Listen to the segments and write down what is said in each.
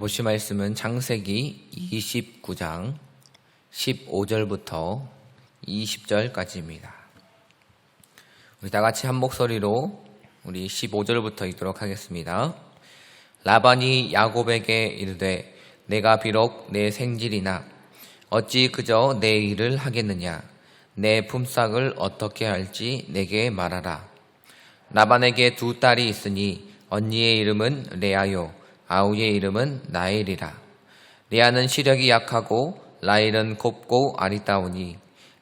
보실 말씀은 창세기 29장 15절부터 20절까지입니다. 우리 다 같이 한 목소리로 우리 15절부터 읽도록 하겠습니다. 라반이 야곱에게 이르되 내가 비록 내 생질이나 어찌 그저 내 일을 하겠느냐. 내 품삯을 어떻게 할지 내게 말하라. 라반에게 두 딸이 있으니 언니의 이름은 레아요 아우의 이름은 라헬이라. 레아는 시력이 약하고 라헬은 곱고 아리따우니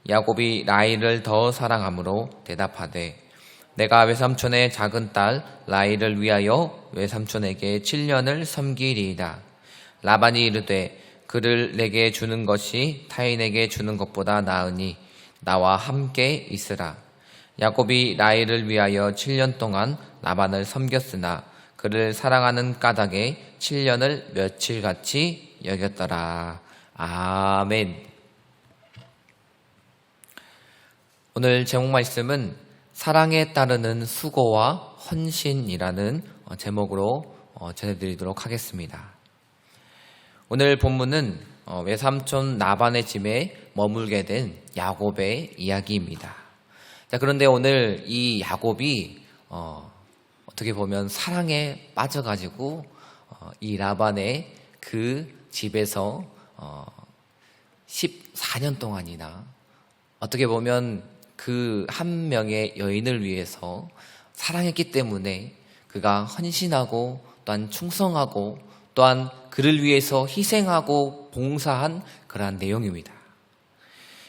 야곱이 라헬을 더 사랑하므로 대답하되 내가 외삼촌의 작은 딸 라헬을 위하여 외삼촌에게 7년을 섬기리이다. 라반이 이르되 그를 내게 주는 것이 타인에게 주는 것보다 나으니 나와 함께 있으라. 야곱이 라헬을 위하여 7년 동안 라반을 섬겼으나 그를 사랑하는 까닭에 7년을 며칠같이 여겼더라. 아멘. 오늘 제목 말씀은 사랑에 따르는 수고와 헌신이라는 제목으로 전해드리도록 하겠습니다. 오늘 본문은 외삼촌 라반의 집에 머물게 된 야곱의 이야기입니다. 자, 그런데 오늘 이 야곱이 어떻게 보면 사랑에 빠져가지고 이 라반의 그 집에서 14년 동안이나 어떻게 보면 그 한 명의 여인을 위해서 사랑했기 때문에 그가 헌신하고 또한 충성하고 또한 그를 위해서 희생하고 봉사한 그러한 내용입니다.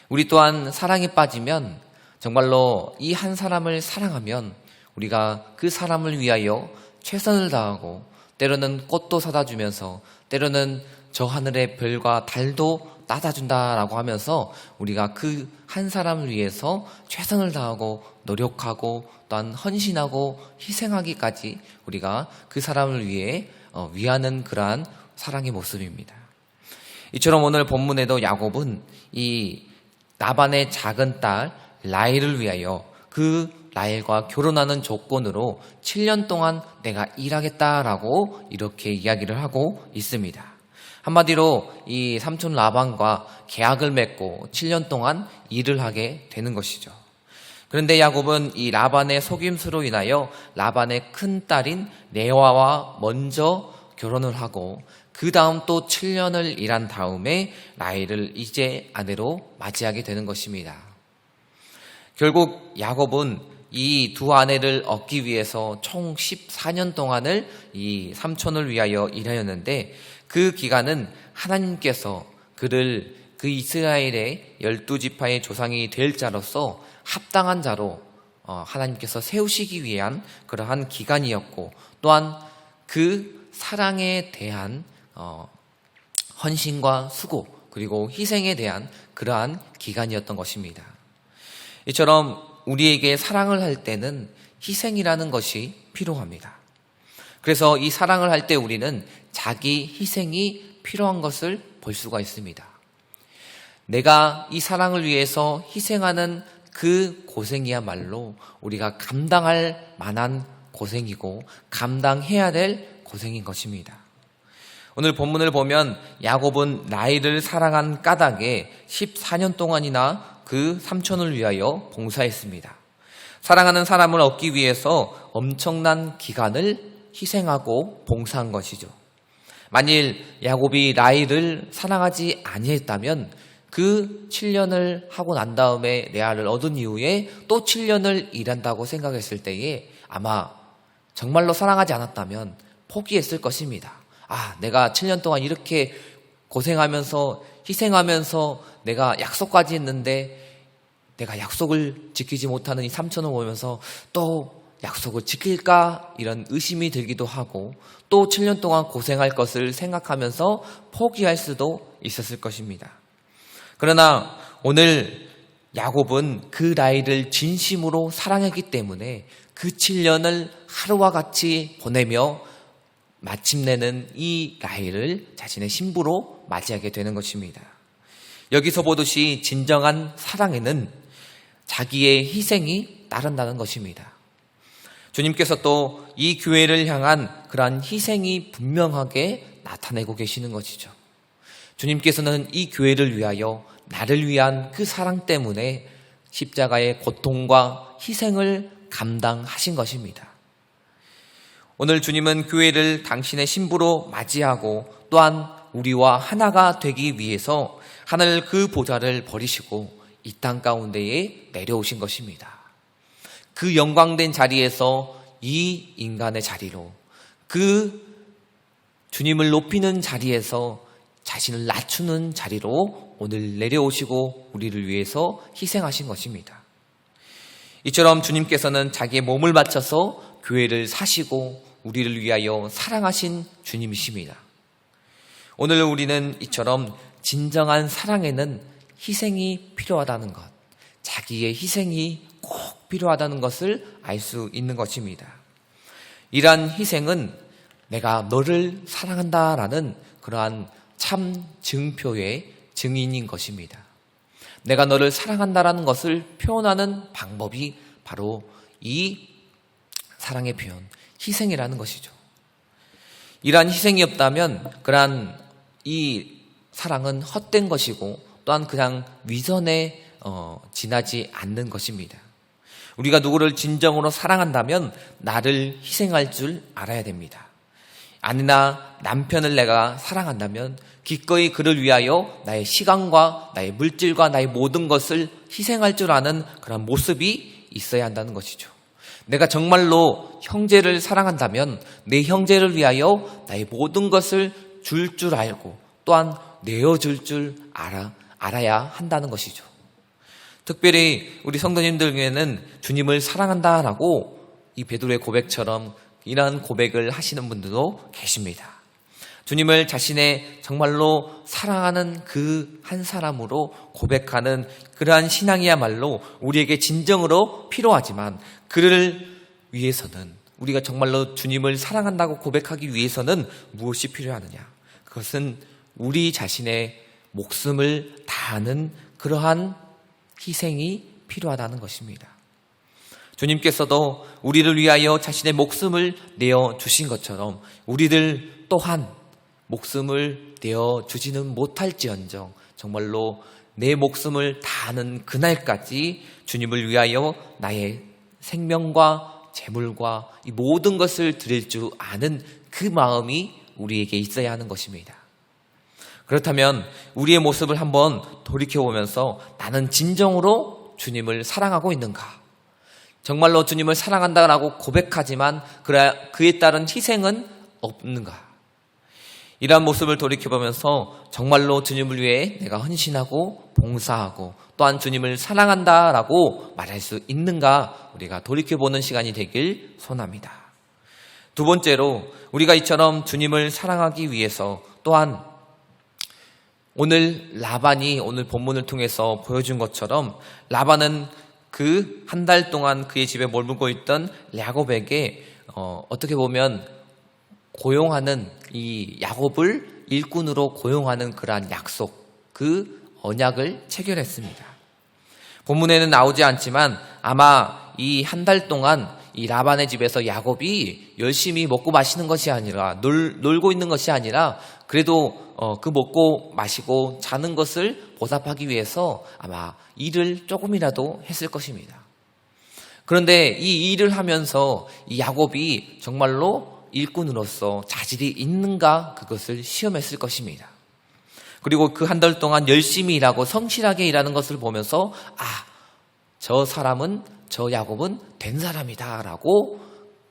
우리 또한 사랑에 빠지면 정말로 이 한 사람을 사랑하면 우리가 그 사람을 위하여 최선을 다하고 때로는 꽃도 사다 주면서 때로는 저 하늘의 별과 달도 따다 준다라고 하면서 우리가 그 한 사람을 위해서 최선을 다하고 노력하고 또한 헌신하고 희생하기까지 우리가 그 사람을 위해 위하는 그러한 사랑의 모습입니다. 이처럼 오늘 본문에도 야곱은 이 라반의 작은 딸 라헬을 위하여 그 라헬과 결혼하는 조건으로 7년 동안 내가 일하겠다라고 이렇게 이야기를 하고 있습니다. 한마디로 이 삼촌 라반과 계약을 맺고 7년 동안 일을 하게 되는 것이죠. 그런데 야곱은 이 라반의 속임수로 인하여 라반의 큰 딸인 레아와 먼저 결혼을 하고 그 다음 또 7년을 일한 다음에 라헬을 이제 아내로 맞이하게 되는 것입니다. 결국 야곱은 이 두 아내를 얻기 위해서 총 14년 동안을 이 삼촌을 위하여 일하였는데 그 기간은 하나님께서 그를 그 이스라엘의 12지파의 조상이 될 자로서 합당한 자로 하나님께서 세우시기 위한 그러한 기간이었고 또한 그 사랑에 대한 헌신과 수고 그리고 희생에 대한 그러한 기간이었던 것입니다. 이처럼 우리에게 사랑을 할 때는 희생이라는 것이 필요합니다. 그래서 이 사랑을 할 때 우리는 자기 희생이 필요한 것을 볼 수가 있습니다. 내가 이 사랑을 위해서 희생하는 그 고생이야말로 우리가 감당할 만한 고생이고 감당해야 될 고생인 것입니다. 오늘 본문을 보면 야곱은 라헬을 사랑한 까닭에 14년 동안이나 그 삼촌을 위하여 봉사했습니다. 사랑하는 사람을 얻기 위해서 엄청난 기간을 희생하고 봉사한 것이죠. 만일 야곱이 라헬을 사랑하지 아니했다면 그 7년을 하고 난 다음에 레아를 얻은 이후에 또 7년을 일한다고 생각했을 때에 아마 정말로 사랑하지 않았다면 포기했을 것입니다. 내가 7년 동안 이렇게 고생하면서 희생하면서 내가 약속까지 했는데 내가 약속을 지키지 못하는 이 삼촌을 보면서 또 약속을 지킬까 이런 의심이 들기도 하고 또 7년 동안 고생할 것을 생각하면서 포기할 수도 있었을 것입니다. 그러나 오늘 야곱은 그 라헬을 진심으로 사랑했기 때문에 그 7년을 하루와 같이 보내며 마침내는 이 라헬을 자신의 신부로 맞이하게 되는 것입니다. 여기서 보듯이 진정한 사랑에는 자기의 희생이 따른다는 것입니다. 주님께서 또 이 교회를 향한 그러한 희생이 분명하게 나타내고 계시는 것이죠. 주님께서는 이 교회를 위하여 나를 위한 그 사랑 때문에 십자가의 고통과 희생을 감당하신 것입니다. 오늘 주님은 교회를 당신의 신부로 맞이하고 또한 우리와 하나가 되기 위해서 하늘 그 보좌를 버리시고 이 땅 가운데에 내려오신 것입니다. 그 영광된 자리에서 이 인간의 자리로, 그 주님을 높이는 자리에서 자신을 낮추는 자리로 오늘 내려오시고 우리를 위해서 희생하신 것입니다. 이처럼 주님께서는 자기의 몸을 바쳐서 교회를 사시고 우리를 위하여 사랑하신 주님이십니다. 오늘 우리는 이처럼 진정한 사랑에는 희생이 필요하다는 것, 자기의 희생이 꼭 필요하다는 것을 알 수 있는 것입니다. 이러한 희생은 내가 너를 사랑한다라는 그러한 참 증표의 증인인 것입니다. 내가 너를 사랑한다라는 것을 표현하는 방법이 바로 이 사랑의 표현, 희생이라는 것이죠. 이러한 희생이 없다면 그러한 이 사랑은 헛된 것이고 또한 그냥 위선에 지나지 않는 것입니다. 우리가 누구를 진정으로 사랑한다면 나를 희생할 줄 알아야 됩니다. 아내나 남편을 내가 사랑한다면 기꺼이 그를 위하여 나의 시간과 나의 물질과 나의 모든 것을 희생할 줄 아는 그런 모습이 있어야 한다는 것이죠. 내가 정말로 형제를 사랑한다면 내 형제를 위하여 나의 모든 것을 줄 줄 알고 또한 내어줄 줄 알아야 한다는 것이죠. 특별히 우리 성도님들 중에는 주님을 사랑한다라고 이 베드로의 고백처럼 이러한 고백을 하시는 분들도 계십니다. 주님을 자신의 정말로 사랑하는 그 한 사람으로 고백하는 그러한 신앙이야말로 우리에게 진정으로 필요하지만 그를 위해서는 우리가 정말로 주님을 사랑한다고 고백하기 위해서는 무엇이 필요하느냐? 그것은 우리 자신의 목숨을 다하는 그러한 희생이 필요하다는 것입니다. 주님께서도 우리를 위하여 자신의 목숨을 내어주신 것처럼 우리들 또한 목숨을 내어주지는 못할지언정 정말로 내 목숨을 다하는 그날까지 주님을 위하여 나의 생명과 재물과 이 모든 것을 드릴 줄 아는 그 마음이 우리에게 있어야 하는 것입니다. 그렇다면 우리의 모습을 한번 돌이켜보면서 나는 진정으로 주님을 사랑하고 있는가? 정말로 주님을 사랑한다라고 고백하지만 그에 따른 희생은 없는가? 이러한 모습을 돌이켜보면서 정말로 주님을 위해 내가 헌신하고 봉사하고 또한 주님을 사랑한다라고 말할 수 있는가? 우리가 돌이켜보는 시간이 되길 소원합니다. 두 번째로 우리가 이처럼 주님을 사랑하기 위해서 또한 오늘 라반이 오늘 본문을 통해서 보여준 것처럼 라반은 그 한 달 동안 그의 집에 머물고 있던 야곱에게 어떻게 보면 고용하는 이 야곱을 일꾼으로 고용하는 그러한 약속, 그 언약을 체결했습니다. 본문에는 나오지 않지만 아마 이 한 달 동안 이 라반의 집에서 야곱이 열심히 먹고 마시는 것이 아니라 놀고 있는 것이 아니라 그래도 그 먹고 마시고 자는 것을 보답하기 위해서 아마 일을 조금이라도 했을 것입니다. 그런데 이 일을 하면서 이 야곱이 정말로 일꾼으로서 자질이 있는가 그것을 시험했을 것입니다. 그리고 그 한 달 동안 열심히 일하고 성실하게 일하는 것을 보면서 저 사람은 저 야곱은 된 사람이다 라고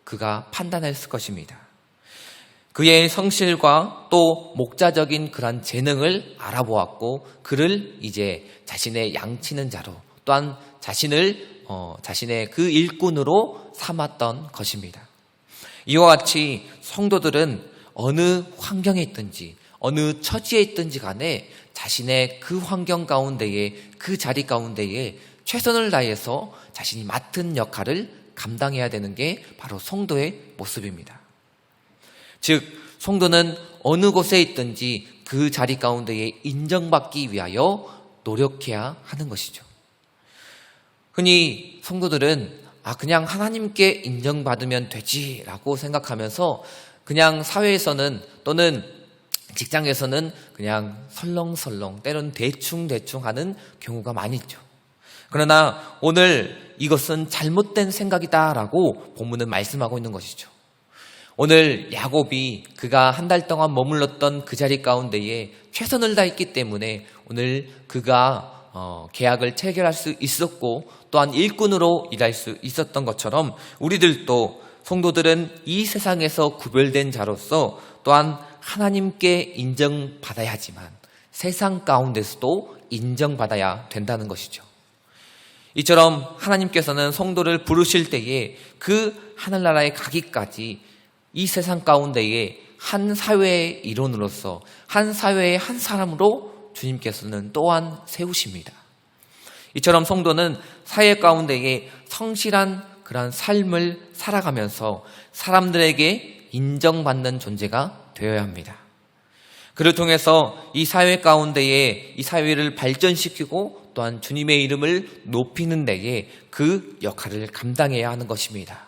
그가 판단했을 것입니다. 그의 성실과 또 목자적인 그런 재능을 알아보았고 그를 이제 자신의 양치는 자로 또한 자신의 그 일꾼으로 삼았던 것입니다. 이와 같이 성도들은 어느 환경에 있든지 어느 처지에 있든지 간에 자신의 그 환경 가운데에 그 자리 가운데에 최선을 다해서 자신이 맡은 역할을 감당해야 되는 게 바로 성도의 모습입니다. 즉 성도는 어느 곳에 있든지 그 자리 가운데에 인정받기 위하여 노력해야 하는 것이죠. 흔히 성도들은 그냥 하나님께 인정받으면 되지라고 생각하면서 그냥 사회에서는 또는 직장에서는 그냥 설렁설렁 때로는 대충대충 하는 경우가 많이 있죠. 그러나 오늘 이것은 잘못된 생각이다라고 본문은 말씀하고 있는 것이죠. 오늘 야곱이 그가 한 달 동안 머물렀던 그 자리 가운데에 최선을 다했기 때문에 오늘 그가 계약을 체결할 수 있었고 또한 일꾼으로 일할 수 있었던 것처럼 우리들도 성도들은 이 세상에서 구별된 자로서 또한 하나님께 인정받아야 하지만 세상 가운데서도 인정받아야 된다는 것이죠. 이처럼 하나님께서는 성도를 부르실 때에 그 하늘나라에 가기까지 이 세상 가운데에 한 사회의 일원으로서 한 사회의 한 사람으로 주님께서는 또한 세우십니다. 이처럼 성도는 사회 가운데에 성실한 그런 삶을 살아가면서 사람들에게 인정받는 존재가 되어야 합니다. 그를 통해서 이 사회 가운데에 이 사회를 발전시키고 또한 주님의 이름을 높이는 데에 그 역할을 감당해야 하는 것입니다.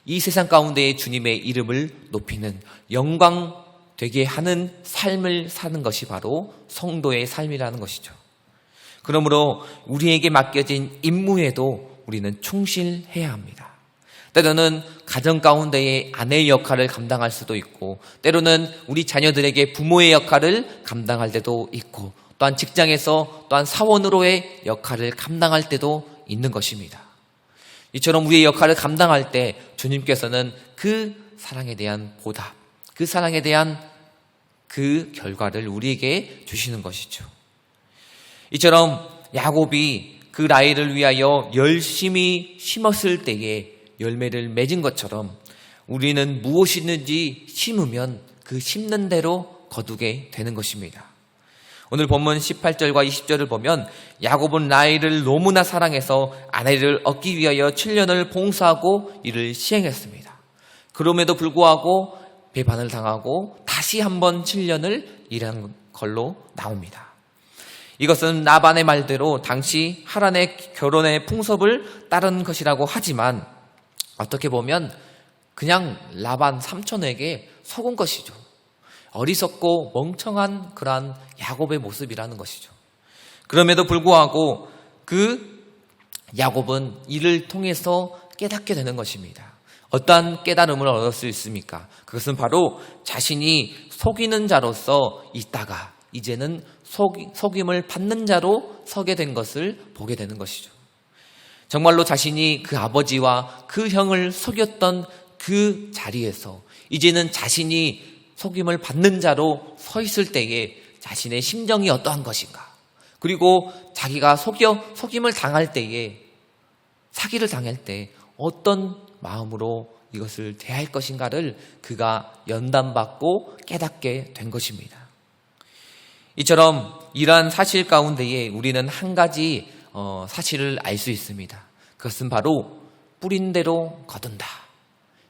이 세상 가운데에 주님의 이름을 높이는 영광 되게 하는 삶을 사는 것이 바로 성도의 삶이라는 것이죠. 그러므로 우리에게 맡겨진 임무에도 우리는 충실해야 합니다. 때로는 가정 가운데의 아내의 역할을 감당할 수도 있고 때로는 우리 자녀들에게 부모의 역할을 감당할 때도 있고 또한 직장에서 또한 사원으로의 역할을 감당할 때도 있는 것입니다. 이처럼 우리의 역할을 감당할 때 주님께서는 그 사랑에 대한 보답, 그 사랑에 대한 그 결과를 우리에게 주시는 것이죠. 이처럼 야곱이 그 라헬을 위하여 열심히 심었을 때에 열매를 맺은 것처럼 우리는 무엇이든지 심으면 그 심는 대로 거두게 되는 것입니다. 오늘 본문 18절과 20절을 보면 야곱은 라헬을 너무나 사랑해서 아내를 얻기 위하여 7년을 봉사하고 이를 시행했습니다. 그럼에도 불구하고 배반을 당하고 다시 한번 7년을 일한 걸로 나옵니다. 이것은 라반의 말대로 당시 하란의 결혼의 풍습을 따른 것이라고 하지만 어떻게 보면 그냥 라반 삼촌에게 속은 것이죠. 어리석고 멍청한 그러한 야곱의 모습이라는 것이죠. 그럼에도 불구하고 그 야곱은 이를 통해서 깨닫게 되는 것입니다. 어떠한 깨달음을 얻을 수 있습니까? 그것은 바로 자신이 속이는 자로서 있다가 이제는 속임을 받는 자로 서게 된 것을 보게 되는 것이죠. 정말로 자신이 그 아버지와 그 형을 속였던 그 자리에서 이제는 자신이 속임을 받는 자로 서 있을 때에 자신의 심정이 어떠한 것인가, 그리고 자기가 속임을 당할 때에, 사기를 당할 때 어떤 마음으로 이것을 대할 것인가를 그가 연단받고 깨닫게 된 것입니다. 이처럼 이러한 사실 가운데에 우리는 한 가지 사실을 알 수 있습니다. 그것은 바로 뿌린 대로 거둔다.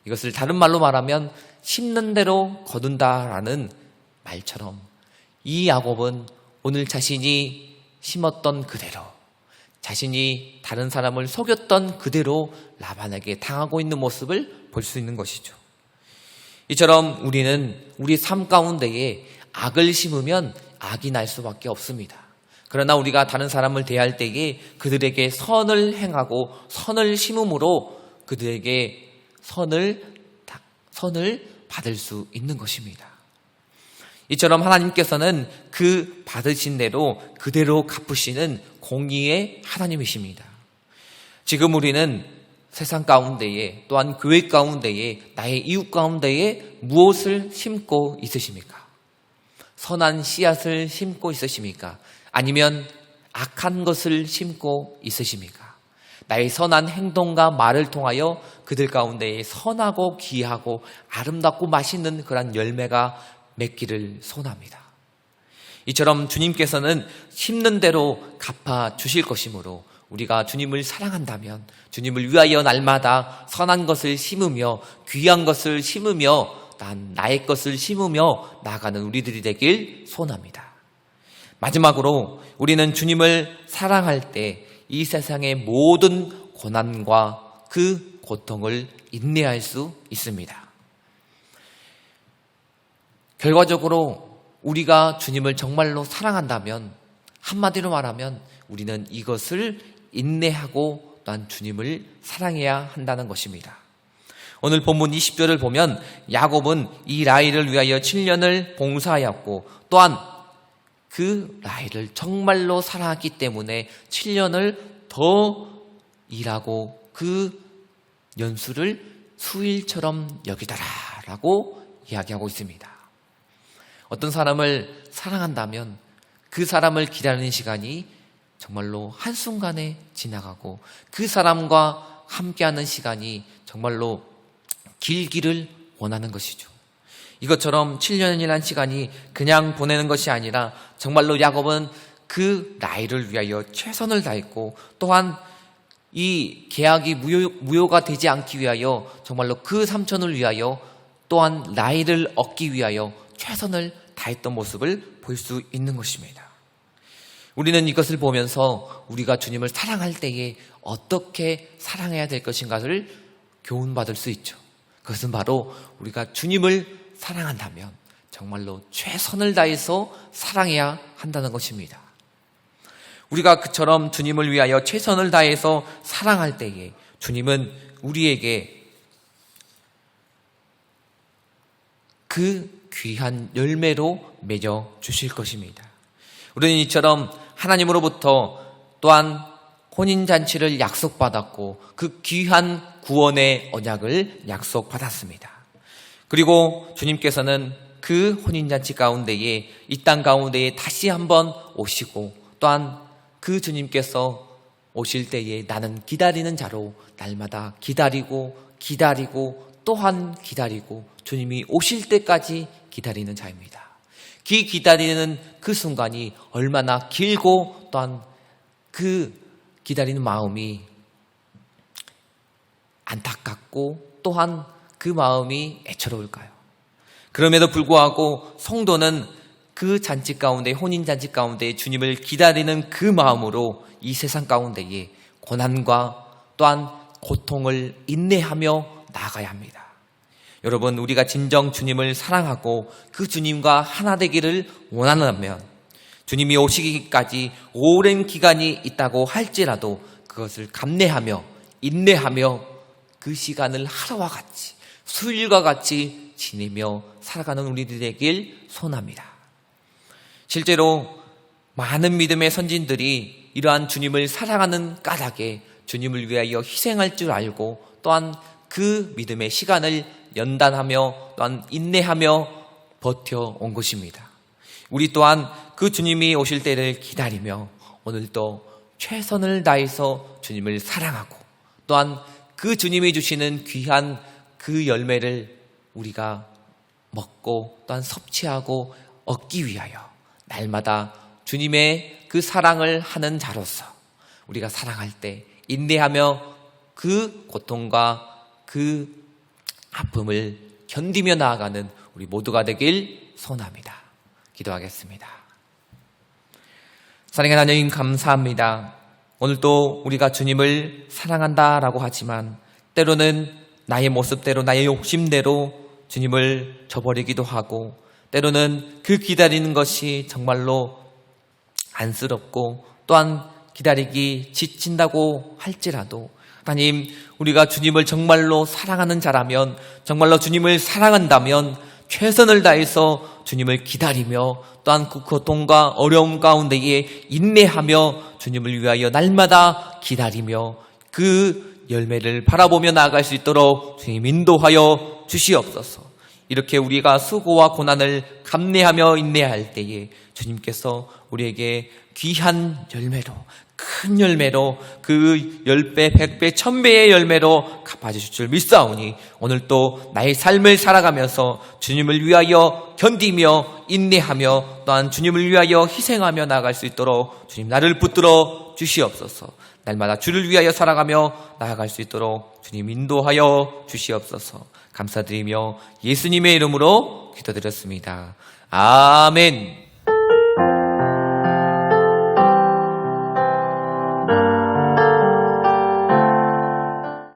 이것을 다른 말로 말하면 심는 대로 거둔다라는 말처럼 이 야곱은 오늘 자신이 심었던 그대로, 자신이 다른 사람을 속였던 그대로 라반에게 당하고 있는 모습을 볼 수 있는 것이죠. 이처럼 우리는 우리 삶 가운데에 악을 심으면 악이 날 수밖에 없습니다. 그러나 우리가 다른 사람을 대할 때에 그들에게 선을 행하고 선을 심음으로 그들에게 선을 받을 수 있는 것입니다. 이처럼 하나님께서는 그 받으신 대로 그대로 갚으시는 공의의 하나님이십니다. 지금 우리는 세상 가운데에 또한 교회 가운데에 나의 이웃 가운데에 무엇을 심고 있으십니까? 선한 씨앗을 심고 있으십니까? 아니면 악한 것을 심고 있으십니까? 나의 선한 행동과 말을 통하여 그들 가운데에 선하고 귀하고 아름답고 맛있는 그런 열매가 맺기를 소원합니다. 이처럼 주님께서는 심는 대로 갚아 주실 것이므로 우리가 주님을 사랑한다면 주님을 위하여 날마다 선한 것을 심으며 귀한 것을 심으며 나의 것을 심으며 나아가는 우리들이 되길 소원합니다. 마지막으로 우리는 주님을 사랑할 때 이 세상의 모든 고난과 그 고통을 인내할 수 있습니다. 결과적으로 우리가 주님을 정말로 사랑한다면, 한마디로 말하면 우리는 이것을 인내하고 또한 주님을 사랑해야 한다는 것입니다. 오늘 본문 20절을 보면 야곱은 이 라헬을 위하여 7년을 봉사하였고 또한 그 라헬을 정말로 사랑했기 때문에 7년을 더 일하고 그 연수를 수일처럼 여기더라라고 이야기하고 있습니다. 어떤 사람을 사랑한다면 그 사람을 기다리는 시간이 정말로 한순간에 지나가고 그 사람과 함께하는 시간이 정말로 길기를 원하는 것이죠. 이것처럼 7년이라는 시간이 그냥 보내는 것이 아니라 정말로 야곱은 그 라헬을 위하여 최선을 다했고 또한 이 계약이 무효가 되지 않기 위하여 정말로 그 삼촌을 위하여 또한 라헬을 얻기 위하여 최선을 다했던 모습을 볼 수 있는 것입니다. 우리는 이것을 보면서 우리가 주님을 사랑할 때에 어떻게 사랑해야 될 것인가를 교훈받을 수 있죠. 그것은 바로 우리가 주님을 사랑한다면 정말로 최선을 다해서 사랑해야 한다는 것입니다. 우리가 그처럼 주님을 위하여 최선을 다해서 사랑할 때에 주님은 우리에게 그 귀한 열매로 맺어 주실 것입니다. 우리는 이처럼 하나님으로부터 또한 혼인잔치를 약속받았고 그 귀한 구원의 언약을 약속받았습니다. 그리고 주님께서는 그 혼인잔치 가운데에 이 땅 가운데에 다시 한번 오시고 또한 그 주님께서 오실 때에 나는 기다리는 자로 날마다 기다리고 또한 기다리고 주님이 오실 때까지 기다리는 자입니다. 기다리는 그 순간이 얼마나 길고 또한 그 기다리는 마음이 안타깝고 또한 그 마음이 애처로울까요? 그럼에도 불구하고 성도는 그 잔치 가운데, 혼인잔치 가운데 주님을 기다리는 그 마음으로 이 세상 가운데에 고난과 또한 고통을 인내하며 나아가야 합니다. 여러분, 우리가 진정 주님을 사랑하고 그 주님과 하나 되기를 원한다면 주님이 오시기까지 오랜 기간이 있다고 할지라도 그것을 감내하며 인내하며 그 시간을 하루와 같이 수일과 같이 지내며 살아가는 우리들이 되길 소원합니다. 실제로 많은 믿음의 선진들이 이러한 주님을 사랑하는 까닭에 주님을 위하여 희생할 줄 알고 또한 그 믿음의 시간을 연단하며 또한 인내하며 버텨온 것입니다. 우리 또한 그 주님이 오실 때를 기다리며 오늘도 최선을 다해서 주님을 사랑하고 또한 그 주님이 주시는 귀한 그 열매를 우리가 먹고 또한 섭취하고 얻기 위하여 날마다 주님의 그 사랑을 하는 자로서 우리가 사랑할 때 인내하며 그 고통과 그 아픔을 견디며 나아가는 우리 모두가 되길 소원합니다. 기도하겠습니다. 사랑하는 하나님, 감사합니다. 오늘도 우리가 주님을 사랑한다라고 하지만 때로는 나의 모습대로 나의 욕심대로 주님을 저버리기도 하고 때로는 그 기다리는 것이 정말로 안쓰럽고 또한 기다리기 지친다고 할지라도 하나님, 우리가 주님을 정말로 사랑하는 자라면 정말로 주님을 사랑한다면 최선을 다해서 주님을 기다리며 또한 그 고통과 어려움 가운데에 인내하며 주님을 위하여 날마다 기다리며 그 열매를 바라보며 나아갈 수 있도록 주님 인도하여 주시옵소서. 이렇게 우리가 수고와 고난을 감내하며 인내할 때에 주님께서 우리에게 귀한 열매로 큰 열매로 그 10배, 100배, 1000배의 열매로 갚아주실 줄 믿사오니 오늘 또 나의 삶을 살아가면서 주님을 위하여 견디며 인내하며 또한 주님을 위하여 희생하며 나아갈 수 있도록 주님 나를 붙들어 주시옵소서. 날마다 주를 위하여 살아가며 나아갈 수 있도록 주님 인도하여 주시옵소서. 감사드리며 예수님의 이름으로 기도드렸습니다. 아멘.